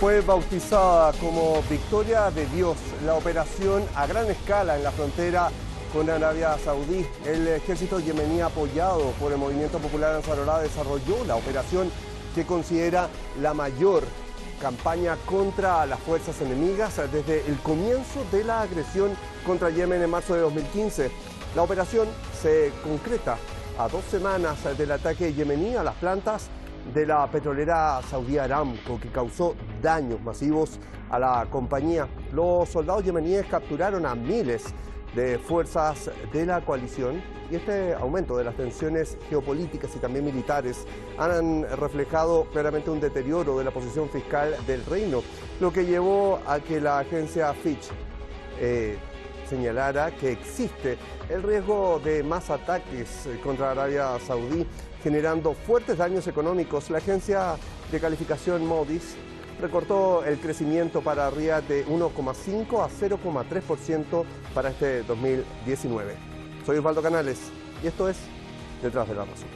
Fue bautizada como Victoria de Dios, la operación a gran escala en la frontera con Arabia Saudí. El ejército yemení, apoyado por el Movimiento Popular Ansarolá, desarrolló la operación que considera la mayor campaña contra las fuerzas enemigas desde el comienzo de la agresión contra Yemen en marzo de 2015. La operación se concreta a 2 semanas del ataque yemení a las plantas de la petrolera saudí Aramco, que causó daños masivos a la compañía. Los soldados yemeníes capturaron a miles de fuerzas de la coalición y este aumento de las tensiones geopolíticas y también militares han reflejado claramente un deterioro de la posición fiscal del reino, lo que llevó a que la agencia Fitch señalara que existe el riesgo de más ataques contra Arabia Saudí, generando fuertes daños económicos. La agencia de calificación Moody's recortó el crecimiento para Riad de 1,5 a 0,3% para este 2019. Soy Osvaldo Canales y esto es Detrás de la Razón.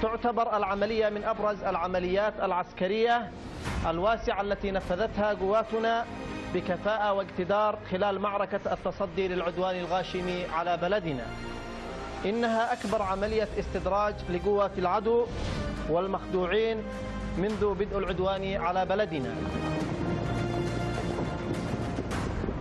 تعتبر العملية من أبرز العمليات العسكرية الواسعة التي نفذتها قواتنا بكفاءة واقتدار خلال معركة التصدي للعدوان الغاشم على بلدنا. إنها أكبر عملية استدراج لقوات العدو والمخدوعين منذ بدء العدوان على بلدنا.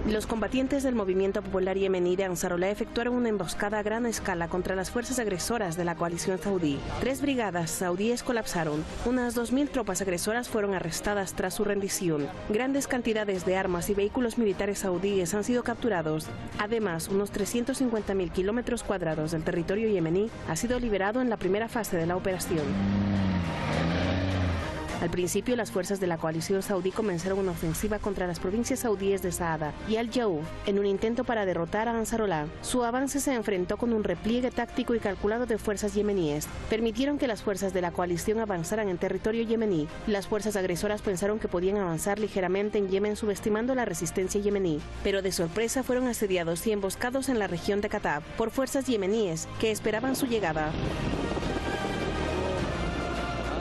Los combatientes del Movimiento Popular Yemení de Ansarolá efectuaron una emboscada a gran escala contra las fuerzas agresoras de la coalición saudí. 3 brigadas saudíes colapsaron. Unas 2000 tropas agresoras fueron arrestadas tras su rendición. Grandes cantidades de armas y vehículos militares saudíes han sido capturados. Además, unos 350.000 kilómetros cuadrados del territorio yemení ha sido liberado en la primera fase de la operación. Al principio, las fuerzas de la coalición saudí comenzaron una ofensiva contra las provincias saudíes de Saada y Al-Jaouf en un intento para derrotar a Ansarolá. Su avance se enfrentó con un repliegue táctico y calculado de fuerzas yemeníes. Permitieron que las fuerzas de la coalición avanzaran en territorio yemení. Las fuerzas agresoras pensaron que podían avanzar ligeramente en Yemen, subestimando la resistencia yemení, pero de sorpresa fueron asediados y emboscados en la región de Katab por fuerzas yemeníes que esperaban su llegada.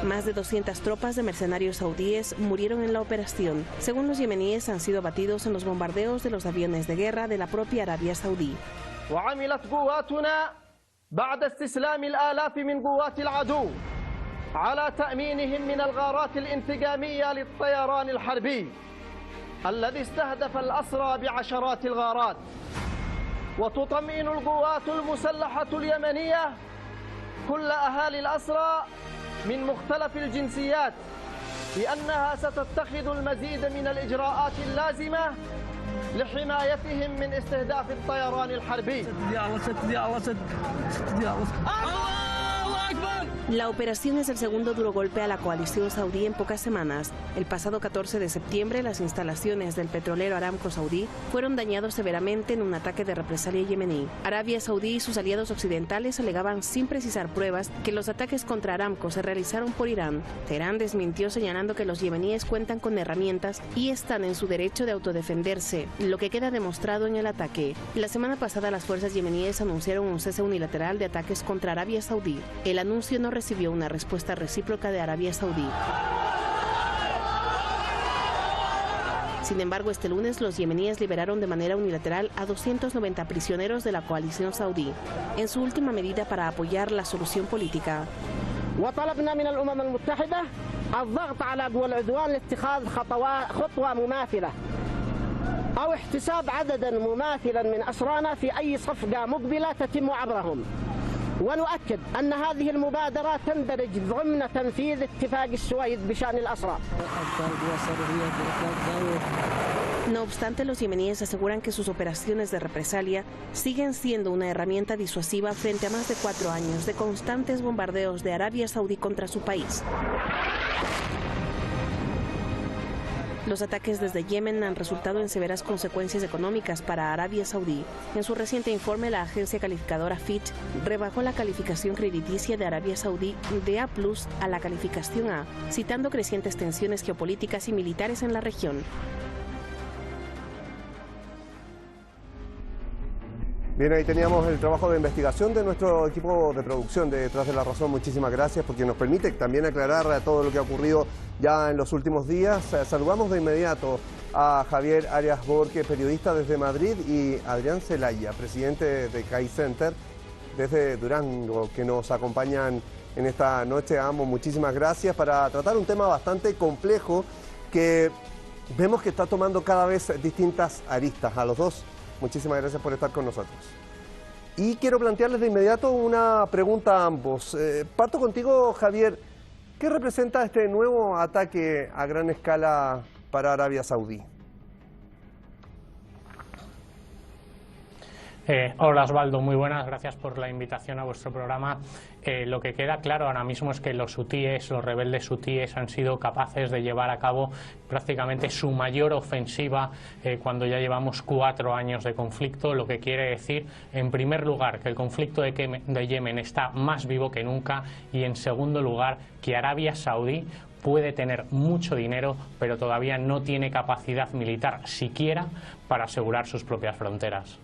Más de 200 tropas de mercenarios saudíes murieron en la operación. Según los yemeníes, han sido abatidos en los bombardeos de los aviones de guerra de la propia Arabia Saudí. وعملت قواتنا بعد استسلام الآلاف من قوات العدو على تأمينهم من الغارات الانتقامية للطيران الحربي الذي استهدف الأسرى بعشرات الغارات. وتطمئن القوات المسلحة اليمنية كل أهالي الأسرى من مختلف الجنسيات بأنها ستتخذ المزيد من الإجراءات اللازمة لحمايتهم من استهداف الطيران الحربي. La operación es el segundo duro golpe a la coalición saudí en pocas semanas. El pasado 14 de septiembre, las instalaciones del petrolero Aramco saudí fueron dañados severamente en un ataque de represalia yemení. Arabia Saudí y sus aliados occidentales alegaban sin precisar pruebas que los ataques contra Aramco se realizaron por Irán. Teherán desmintió señalando que los yemeníes cuentan con herramientas y están en su derecho de autodefenderse, lo que queda demostrado en el ataque. La semana pasada, las fuerzas yemeníes anunciaron un cese unilateral de ataques contra Arabia Saudí. El anuncio no recibió una respuesta recíproca de Arabia Saudí. Sin embargo, este lunes los yemeníes liberaron de manera unilateral a 290 prisioneros de la coalición saudí, en su última medida para apoyar la solución política. وطلبنا من الأمم المتحدة الضغط على قوى العدوان لاتخاذ خطوة مماثلة أو احتساب عددا مماثلا من أسرانا في أي صفقة مقبلة تتم عبرهم. ونؤكد أن هذه المبادرة تندرج ضمن تنفيذ اتفاق السويد بشأن الأسرى. No obstante, los yemeníes aseguran que sus operaciones de represalia siguen siendo una herramienta disuasiva frente a más de 4 años de constantes bombardeos de Arabia Saudí contra su país. Los ataques desde Yemen han resultado en severas consecuencias económicas para Arabia Saudí. En su reciente informe, la agencia calificadora Fitch rebajó la calificación crediticia de Arabia Saudí de A+ a la calificación A, citando crecientes tensiones geopolíticas y militares en la región. Bien, ahí teníamos el trabajo de investigación de nuestro equipo de producción de Detrás de la Razón. Muchísimas gracias porque nos permite también aclarar todo lo que ha ocurrido ya en los últimos días. Saludamos de inmediato a Javier Arias Borque, periodista desde Madrid, y Adrián Zelaya, presidente de CAI Center desde Durango, que nos acompañan en esta noche. A ambos muchísimas gracias para tratar un tema bastante complejo que vemos que está tomando cada vez distintas aristas. A los dos, muchísimas gracias por estar con nosotros. Y quiero plantearles de inmediato una pregunta a ambos. Parto contigo, Javier. ¿Qué representa este nuevo ataque a gran escala para Arabia Saudí? Hola Osvaldo, muy buenas, gracias por la invitación a vuestro programa. Lo que queda claro ahora mismo es que los rebeldes hutíes han sido capaces de llevar a cabo prácticamente su mayor ofensiva cuando ya llevamos 4 años de conflicto, lo que quiere decir, en primer lugar, que el conflicto de Yemen está más vivo que nunca, y en segundo lugar, que Arabia Saudí puede tener mucho dinero, pero todavía no tiene capacidad militar siquiera para asegurar sus propias fronteras.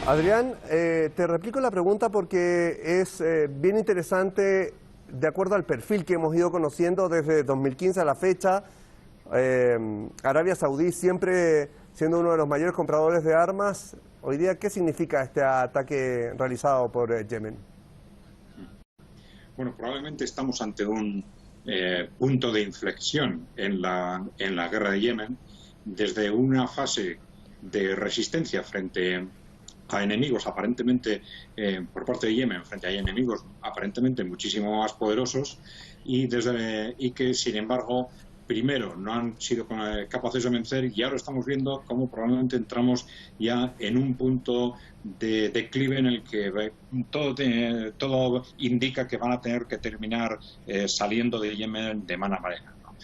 Adrián, te replico la pregunta porque es bien interesante, de acuerdo al perfil que hemos ido conociendo desde 2015 a la fecha. Arabia Saudí siempre siendo uno de los mayores compradores de armas. Hoy día, ¿qué significa este ataque realizado por Yemen? Bueno, probablemente estamos ante un punto de inflexión en la guerra de Yemen, desde una fase de resistencia frente a enemigos aparentemente por parte de Yemen, frente a enemigos aparentemente muchísimo más poderosos, y que sin embargo primero no han sido capaces de vencer, y ahora estamos viendo cómo probablemente entramos ya en un punto de declive en el que todo indica que van a tener que terminar saliendo de Yemen de mala manera, ¿no?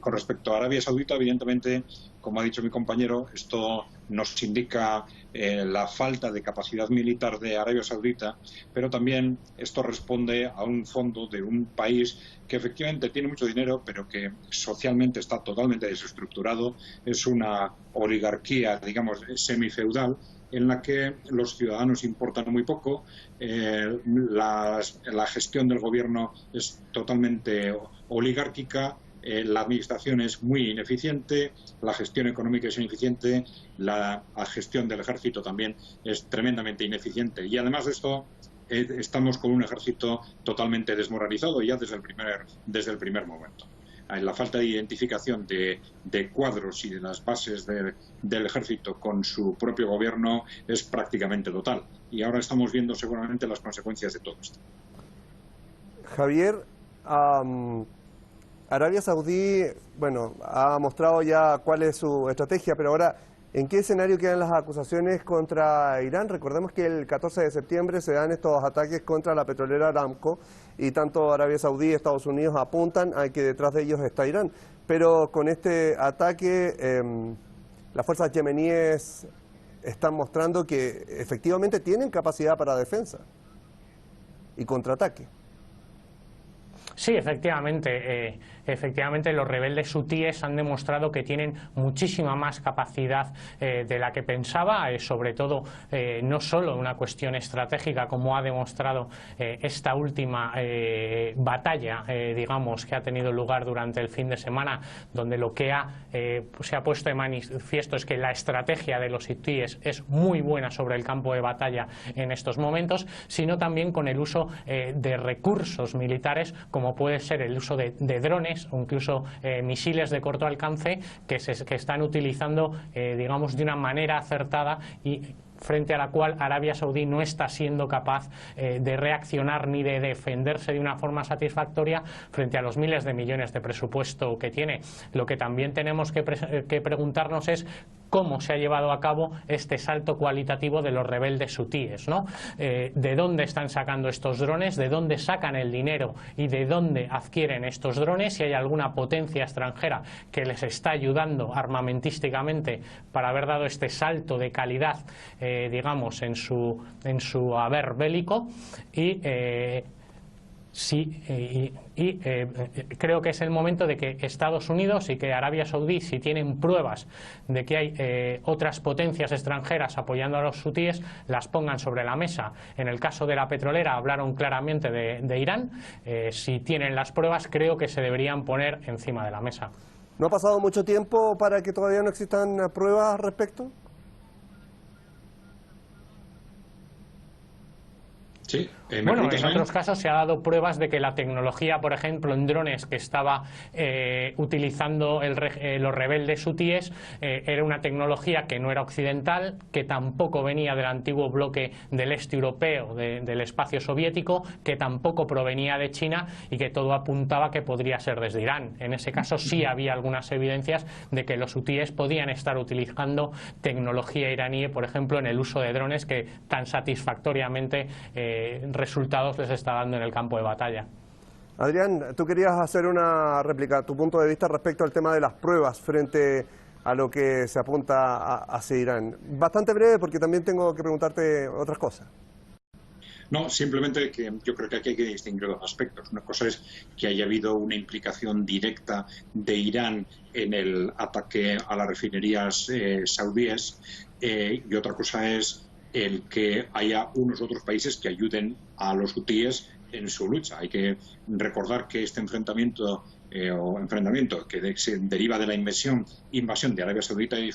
Con respecto a Arabia Saudita, evidentemente, como ha dicho mi compañero, esto nos indica la falta de capacidad militar de Arabia Saudita, pero también esto responde a un fondo de un país que efectivamente tiene mucho dinero, pero que socialmente está totalmente desestructurado. Es una oligarquía, digamos, semifeudal, en la que los ciudadanos importan muy poco, la gestión del gobierno es totalmente oligárquica, la administración es muy ineficiente, la gestión económica es ineficiente, la gestión del ejército también es tremendamente ineficiente, y además de esto estamos con un ejército totalmente desmoralizado ya desde el primer momento. La falta de identificación de cuadros y de las bases del ejército con su propio gobierno es prácticamente total, y ahora estamos viendo seguramente las consecuencias de todo esto. Javier, Arabia Saudí, bueno, ha mostrado ya cuál es su estrategia, pero ahora, ¿en qué escenario quedan las acusaciones contra Irán? Recordemos que el 14 de septiembre se dan estos ataques contra la petrolera Aramco, y tanto Arabia Saudí y Estados Unidos apuntan a que detrás de ellos está Irán. Pero con este ataque, las fuerzas yemeníes están mostrando que efectivamente tienen capacidad para defensa y contraataque. Sí, efectivamente. Efectivamente, los rebeldes hutíes han demostrado que tienen muchísima más capacidad de la que pensaba, sobre todo no solo una cuestión estratégica, como ha demostrado esta última batalla, digamos, que ha tenido lugar durante el fin de semana, donde lo que se ha puesto de manifiesto es que la estrategia de los hutíes es muy buena sobre el campo de batalla en estos momentos, sino también con el uso de recursos militares, como puede ser el uso de drones o incluso misiles de corto alcance que están utilizando, digamos, de una manera acertada, y frente a la cual Arabia Saudí no está siendo capaz de reaccionar ni de defenderse de una forma satisfactoria frente a los miles de millones de presupuesto que tiene. Lo que también tenemos que preguntarnos es cómo se ha llevado a cabo este salto cualitativo de los rebeldes hutíes, ¿no? De dónde están sacando estos drones, de dónde sacan el dinero y de dónde adquieren estos drones, si hay alguna potencia extranjera que les está ayudando armamentísticamente para haber dado este salto de calidad, digamos, en su haber bélico. Y creo que es el momento de que Estados Unidos y que Arabia Saudí, si tienen pruebas de que hay otras potencias extranjeras apoyando a los hutíes, las pongan sobre la mesa. En el caso de la petrolera hablaron claramente de Irán. Si tienen las pruebas, creo que se deberían poner encima de la mesa. ¿No ha pasado mucho tiempo para que todavía no existan pruebas al respecto? Sí, bueno, en otros casos se ha dado pruebas de que la tecnología, por ejemplo, en drones que estaba utilizando los rebeldes hutíes era una tecnología que no era occidental, que tampoco venía del antiguo bloque del este europeo, del espacio soviético, que tampoco provenía de China y que todo apuntaba que podría ser desde Irán. En ese caso sí había algunas evidencias de que los hutíes podían estar utilizando tecnología iraní, por ejemplo, en el uso de drones que tan satisfactoriamente resultados les está dando en el campo de batalla. Adrián, tú querías hacer una réplica, tu punto de vista respecto al tema de las pruebas frente a lo que se apunta hacia Irán. Bastante breve porque también tengo que preguntarte otras cosas. No, simplemente que yo creo que aquí hay que distinguir dos aspectos. Una cosa es que haya habido una implicación directa de Irán en el ataque a las refinerías saudíes y otra cosa es el que haya unos otros países que ayuden a los hutíes en su lucha. Hay que recordar que este enfrentamiento que se deriva de la invasión de Arabia Saudita y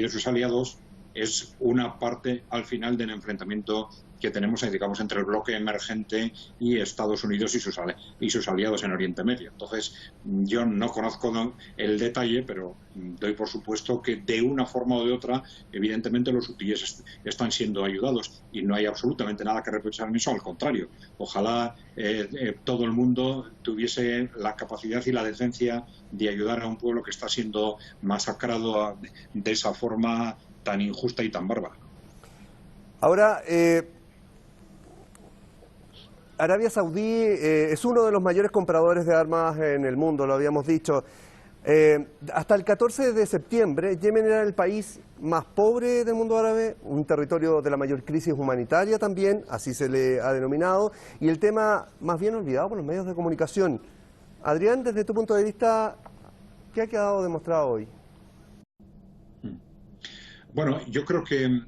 de sus aliados es una parte al final del enfrentamiento que tenemos, digamos, entre el bloque emergente y Estados Unidos y sus aliados en Oriente Medio. Entonces, yo no conozco el detalle, pero doy por supuesto que de una forma o de otra, evidentemente los hutíes están siendo ayudados y no hay absolutamente nada que reprochar en eso, al contrario. Ojalá todo el mundo tuviese la capacidad y la decencia de ayudar a un pueblo que está siendo masacrado de esa forma tan injusta y tan bárbara. Ahora, Arabia Saudí es uno de los mayores compradores de armas en el mundo, lo habíamos dicho. Hasta el 14 de septiembre, Yemen era el país más pobre del mundo árabe, un territorio de la mayor crisis humanitaria también, así se le ha denominado, y el tema más bien olvidado por los medios de comunicación. Adrián, desde tu punto de vista, ¿qué ha quedado demostrado hoy? Bueno, yo creo que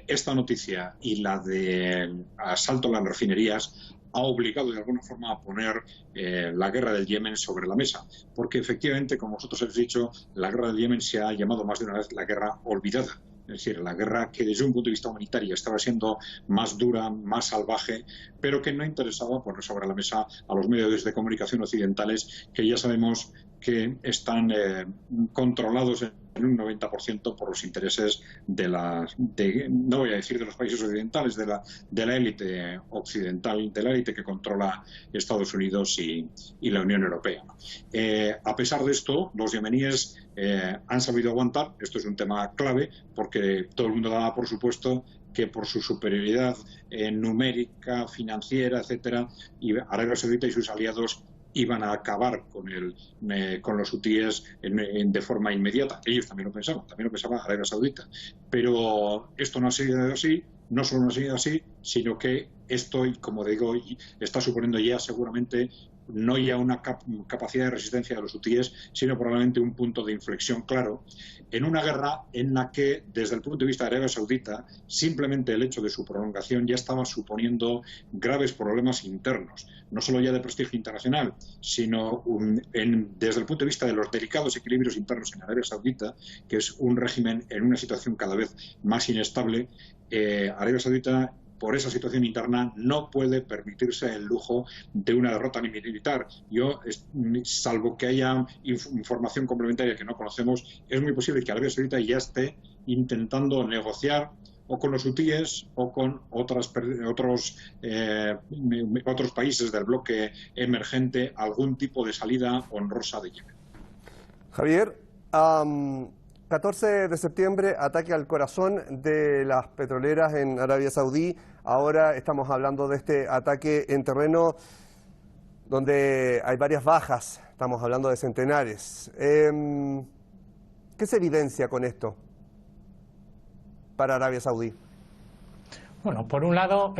esta noticia y la del asalto a las refinerías ha obligado de alguna forma a poner la guerra del Yemen sobre la mesa, porque efectivamente, como vosotros habéis dicho, la guerra del Yemen se ha llamado más de una vez la guerra olvidada. Es decir, la guerra que desde un punto de vista humanitario estaba siendo más dura, más salvaje, pero que no interesaba poner sobre la mesa a los medios de comunicación occidentales, que ya sabemos que están controlados en un 90% por los intereses no voy a decir de los países occidentales, de la élite occidental, de la élite que controla Estados Unidos y la Unión Europea. A pesar de esto, los yemeníes han sabido aguantar. Esto es un tema clave porque todo el mundo daba por supuesto que por su superioridad numérica, financiera, etcétera, y Arabia Saudita y sus aliados iban a acabar con los hutíes de forma inmediata. Ellos también lo pensaba Arabia Saudita. Pero esto no ha sido así, no solo no ha sido así, sino que esto, como digo, está suponiendo ya seguramente no ya una capacidad de resistencia de los hutíes, sino probablemente un punto de inflexión claro en una guerra en la que, desde el punto de vista de Arabia Saudita, simplemente el hecho de su prolongación ya estaba suponiendo graves problemas internos, no solo ya de prestigio internacional, sino desde el punto de vista de los delicados equilibrios internos en Arabia Saudita, que es un régimen en una situación cada vez más inestable. Arabia Saudita, por esa situación interna, no puede permitirse el lujo de una derrota militar. Salvo que haya información complementaria que no conocemos, es muy posible que Arabia Saudita ya esté intentando negociar o con los hutíes o con otros países del bloque emergente algún tipo de salida honrosa de Yemen. Javier, 14 de septiembre, ataque al corazón de las petroleras en Arabia Saudí. Ahora estamos hablando de este ataque en terreno donde hay varias bajas, estamos hablando de centenares. ¿Qué se evidencia con esto para Arabia Saudí? Bueno, por un lado,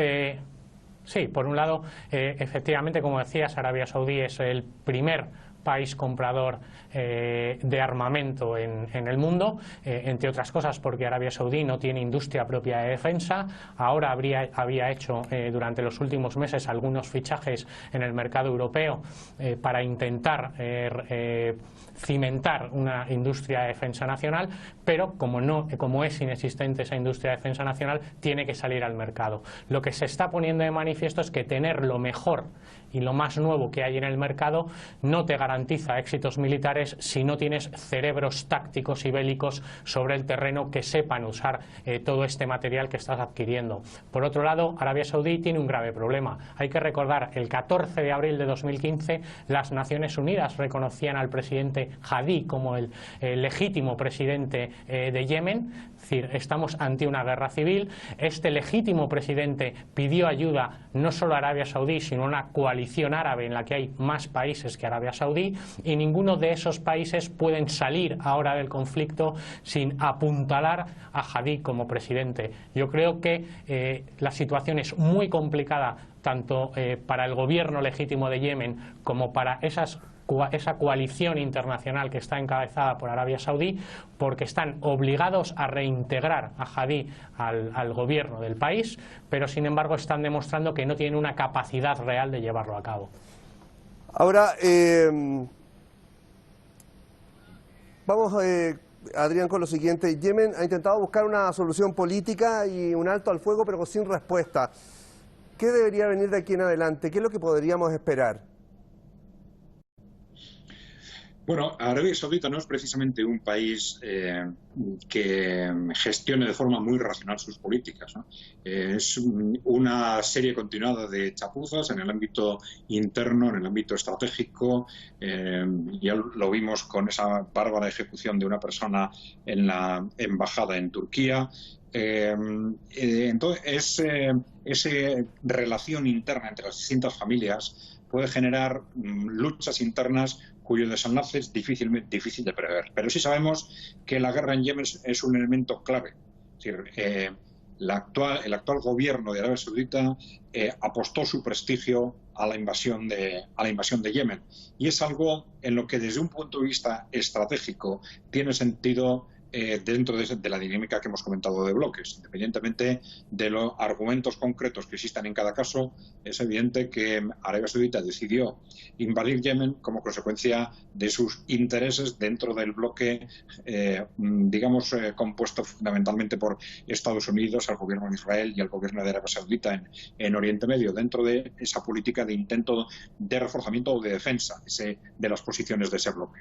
efectivamente, como decías, Arabia Saudí es el primer país comprador de armamento en el mundo, entre otras cosas porque Arabia Saudí no tiene industria propia de defensa. Ahora había hecho durante los últimos meses algunos fichajes en el mercado europeo para intentar cimentar una industria de defensa nacional, pero como es inexistente esa industria de defensa nacional, tiene que salir al mercado. Lo que se está poniendo de manifiesto es que tener lo mejor y lo más nuevo que hay en el mercado no te garantiza éxitos militares si no tienes cerebros tácticos y bélicos sobre el terreno que sepan usar todo este material que estás adquiriendo. Por otro lado, Arabia Saudí tiene un grave problema. Hay que recordar, el 14 de abril de 2015 las Naciones Unidas reconocían al presidente Hadi como el legítimo presidente de Yemen. Es decir, estamos ante una guerra civil. Este legítimo presidente pidió ayuda no solo a Arabia Saudí, sino a una coalición árabe en la que hay más países que Arabia Saudí, y ninguno de esos países pueden salir ahora del conflicto sin apuntalar a Hadi como presidente. Yo creo que la situación es muy complicada tanto para el gobierno legítimo de Yemen como para esa coalición internacional que está encabezada por Arabia Saudí, porque están obligados a reintegrar a Hadi al gobierno del país, pero sin embargo están demostrando que no tienen una capacidad real de llevarlo a cabo. Ahora, vamos, Adrián, con lo siguiente. Yemen ha intentado buscar una solución política y un alto al fuego, pero sin respuesta. ¿Qué debería venir de aquí en adelante? ¿Qué es lo que podríamos esperar? Bueno, Arabia Saudita no es precisamente un país que gestione de forma muy racional sus políticas, ¿no? Es una serie continuada de chapuzas en el ámbito interno, en el ámbito estratégico. Ya lo vimos con esa bárbara ejecución de una persona en la embajada en Turquía. Entonces, esa relación interna entre las distintas familias puede generar luchas internas cuyo desenlace es difícil de prever. Pero sí sabemos que la guerra en Yemen es un elemento clave. Es decir, el actual gobierno de Arabia Saudita apostó su prestigio a la invasión de Yemen. Y es algo en lo que desde un punto de vista estratégico tiene sentido dentro de la dinámica que hemos comentado de bloques. Independientemente de los argumentos concretos que existan en cada caso, es evidente que Arabia Saudita decidió invadir Yemen como consecuencia de sus intereses dentro del bloque, compuesto fundamentalmente por Estados Unidos, al gobierno de Israel y al gobierno de Arabia Saudita en Oriente Medio, dentro de esa política de intento de reforzamiento o de defensa de las posiciones de ese bloque.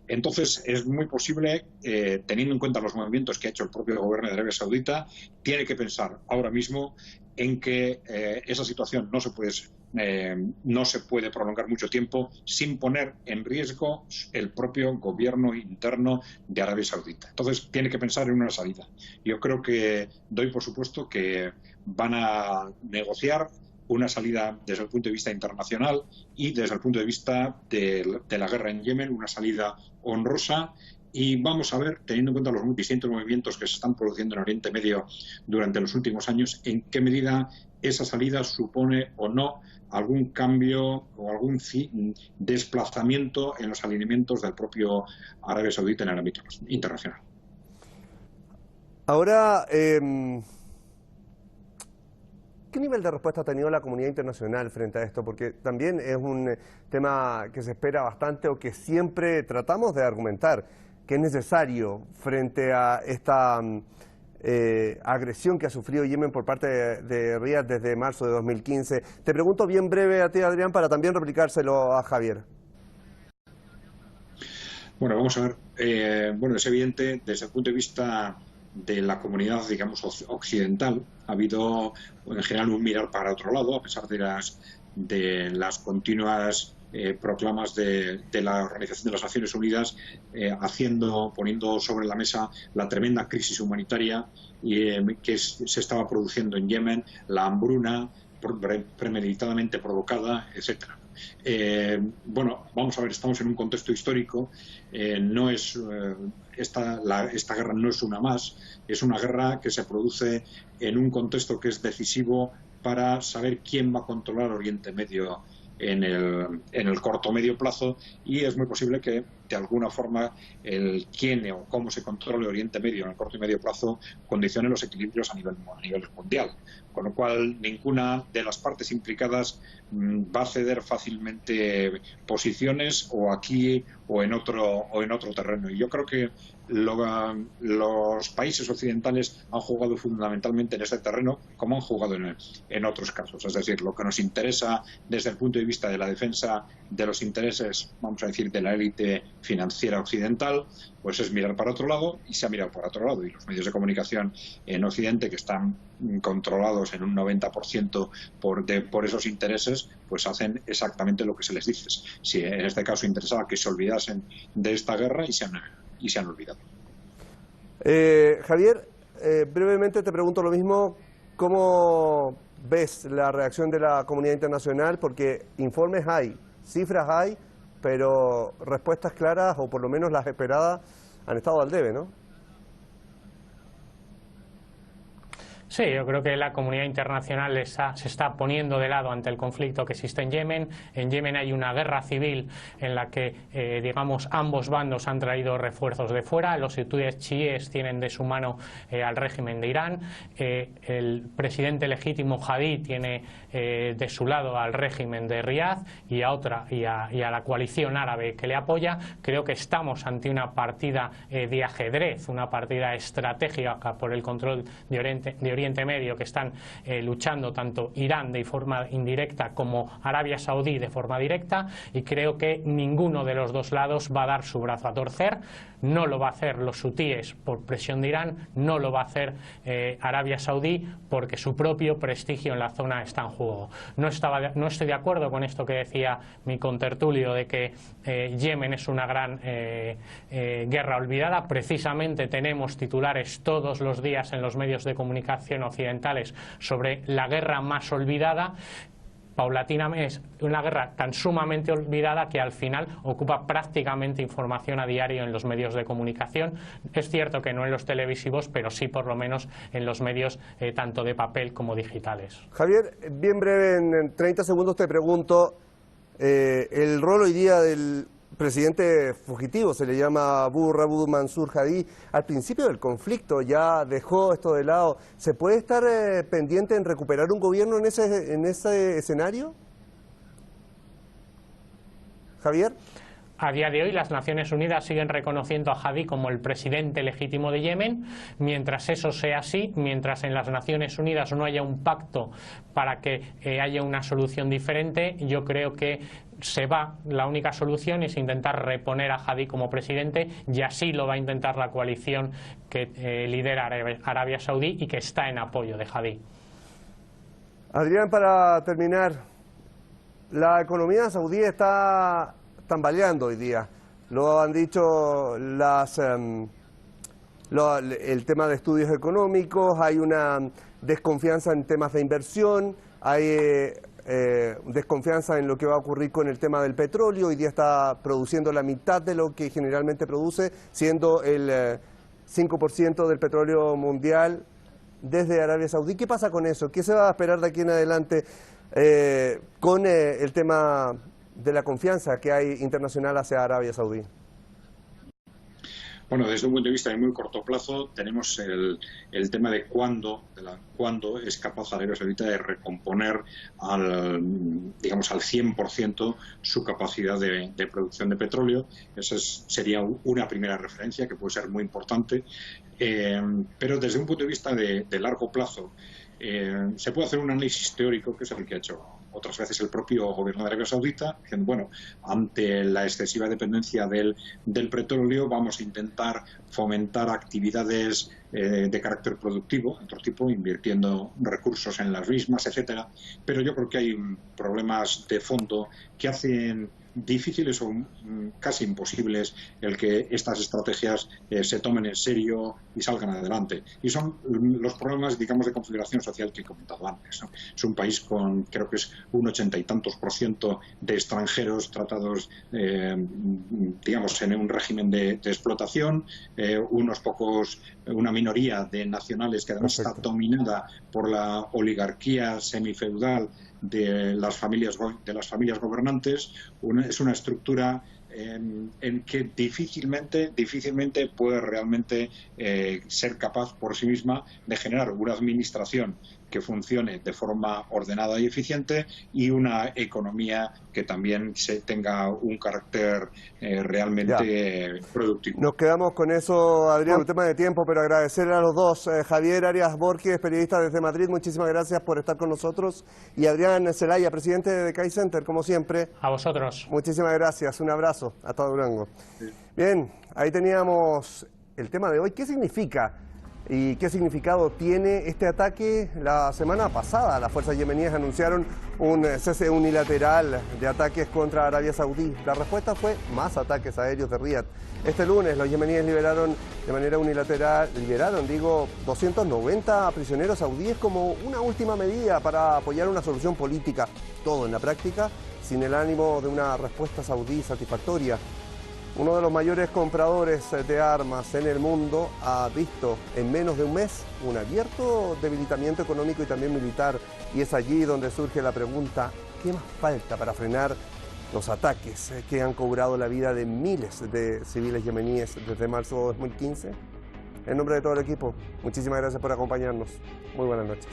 Entonces, es muy posible, teniendo en cuenta los movimientos que ha hecho el propio gobierno de Arabia Saudita, tiene que pensar ahora mismo en que esa situación no se puede prolongar mucho tiempo sin poner en riesgo el propio gobierno interno de Arabia Saudita. Entonces, tiene que pensar en una salida. Yo creo que doy por supuesto que van a negociar una salida desde el punto de vista internacional y desde el punto de vista de la guerra en Yemen, una salida honrosa. Y vamos a ver, teniendo en cuenta los distintos movimientos que se están produciendo en Oriente Medio durante los últimos años, en qué medida esa salida supone o no algún cambio o algún desplazamiento en los alineamientos del propio Arabia Saudita en el ámbito internacional. Ahora, ¿qué nivel de respuesta ha tenido la comunidad internacional frente a esto? Porque también es un tema que se espera bastante o que siempre tratamos de argumentar, que es necesario frente a esta agresión que ha sufrido Yemen por parte de Riad desde marzo de 2015. Te pregunto bien breve a ti, Adrián, para también replicárselo a Javier. Bueno, vamos a ver. Es evidente, desde el punto de vista de la comunidad, digamos, occidental, ha habido en general un mirar para otro lado, a pesar de las continuas proclamas de la Organización de las Naciones Unidas, poniendo sobre la mesa la tremenda crisis humanitaria que se estaba produciendo en Yemen, la hambruna premeditadamente provocada, etcétera. Bueno, vamos a ver, estamos en un contexto histórico, esta guerra no es una más, es una guerra que se produce en un contexto que es decisivo para saber quién va a controlar Oriente Medio en el corto o medio plazo, y es muy posible que de alguna forma el quién o cómo se controle Oriente Medio en el corto y medio plazo condicione los equilibrios a nivel mundial, con lo cual ninguna de las partes implicadas va a ceder fácilmente posiciones o aquí o en otro terreno. Y yo creo que los países occidentales han jugado fundamentalmente en este terreno como han jugado en otros casos. Es decir, lo que nos interesa desde el punto de vista de la defensa de los intereses, vamos a decir, de la élite financiera occidental, pues es mirar para otro lado, y se ha mirado para otro lado. Y los medios de comunicación en Occidente, que están controlados en un 90% por esos intereses, pues hacen exactamente lo que se les dice. Si en este caso interesaba que se olvidasen de esta guerra, y se han olvidado. Javier, brevemente te pregunto lo mismo. ¿Cómo ves la reacción de la comunidad internacional? Porque informes hay, cifras hay, pero respuestas claras, o por lo menos las esperadas, han estado al debe, ¿no? Sí, yo creo que la comunidad internacional se está poniendo de lado ante el conflicto que existe en Yemen. En Yemen hay una guerra civil en la que, digamos, ambos bandos han traído refuerzos de fuera. Los hutíes chiíes tienen de su mano al régimen de Irán. El presidente legítimo Hadi tiene de su lado al régimen de Riad y a la coalición árabe que le apoya. Creo que estamos ante una partida de ajedrez, una partida estratégica por el control de Oriente Medio, que están luchando tanto Irán de forma indirecta como Arabia Saudí de forma directa, y creo que ninguno de los dos lados va a dar su brazo a torcer. No lo va a hacer los hutíes por presión de Irán, no lo va a hacer Arabia Saudí porque su propio prestigio en la zona está en juego. No estoy de acuerdo con esto que decía mi contertulio de que Yemen es una gran guerra olvidada. Precisamente tenemos titulares todos los días en los medios de comunicación occidentales sobre la guerra más olvidada. Paulatinamente es una guerra tan sumamente olvidada que al final ocupa prácticamente información a diario en los medios de comunicación. Es cierto que no en los televisivos, pero sí por lo menos en los medios tanto de papel como digitales. Javier, bien breve, en 30 segundos te pregunto, el rol hoy día del presidente fugitivo, se le llama Abu Rabu Mansur Hadi, al principio del conflicto ya dejó esto de lado. ¿Se puede estar pendiente en recuperar un gobierno en ese escenario? Javier. A día de hoy las Naciones Unidas siguen reconociendo a Hadi como el presidente legítimo de Yemen. Mientras eso sea así, mientras en las Naciones Unidas no haya un pacto para que haya una solución diferente, yo creo que la única solución es intentar reponer a Hadi como presidente, y así lo va a intentar la coalición que lidera Arabia Saudí y que está en apoyo de Hadi. Adrián, para terminar, la economía saudí está tambaleando hoy día. Lo han dicho el tema de estudios económicos, hay una desconfianza en temas de inversión, hay desconfianza en lo que va a ocurrir con el tema del petróleo. Hoy día está produciendo la mitad de lo que generalmente produce, siendo el 5% del petróleo mundial desde Arabia Saudí. ¿Qué pasa con eso? ¿Qué se va a esperar de aquí en adelante con el tema de la confianza que hay internacional hacia Arabia Saudí? Bueno, desde un punto de vista de muy corto plazo tenemos el tema de cuándo es capaz Arabia Saudita de recomponer digamos al 100% su capacidad de producción de petróleo. Esa sería una primera referencia que puede ser muy importante, pero desde un punto de vista de largo plazo se puede hacer un análisis teórico, que es el que ha hecho otras veces el propio gobierno de Arabia Saudita, diciendo, bueno, ante la excesiva dependencia del petróleo vamos a intentar fomentar actividades de carácter productivo, otro tipo, invirtiendo recursos en las mismas, etcétera. Pero yo creo que hay problemas de fondo que hacen difíciles o casi imposibles el que estas estrategias se tomen en serio y salgan adelante. Y son los problemas, digamos, de configuración social que he comentado antes, ¿no? Es un país con, creo que es un 80 y tantos % de extranjeros tratados, digamos, en un régimen de explotación, unos pocos, una minoría de nacionales que además está dominada por la oligarquía semifeudal de las familias gobernantes. Es una estructura en que difícilmente puede realmente ser capaz por sí misma de generar una administración que funcione de forma ordenada y eficiente y una economía que también tenga un carácter realmente productivo. Nos quedamos con eso, Adrián, un tema de tiempo, pero agradecerle a los dos. Javier Arias Borges, periodista desde Madrid, muchísimas gracias por estar con nosotros. Y Adrián Zelaya, presidente de Kai Center, como siempre. A vosotros. Muchísimas gracias, un abrazo, hasta Durango. Sí. Bien, ahí teníamos el tema de hoy. ¿Qué significa y qué significado tiene este ataque? La semana pasada las fuerzas yemeníes anunciaron un cese unilateral de ataques contra Arabia Saudí. La respuesta fue más ataques aéreos de Riad. Este lunes los yemeníes liberaron de manera unilateral, 290 prisioneros saudíes como una última medida para apoyar una solución política. Todo en la práctica sin el ánimo de una respuesta saudí satisfactoria. Uno de los mayores compradores de armas en el mundo ha visto en menos de un mes un abierto debilitamiento económico y también militar. Y es allí donde surge la pregunta, ¿qué más falta para frenar los ataques que han cobrado la vida de miles de civiles yemeníes desde marzo de 2015? En nombre de todo el equipo, muchísimas gracias por acompañarnos. Muy buenas noches.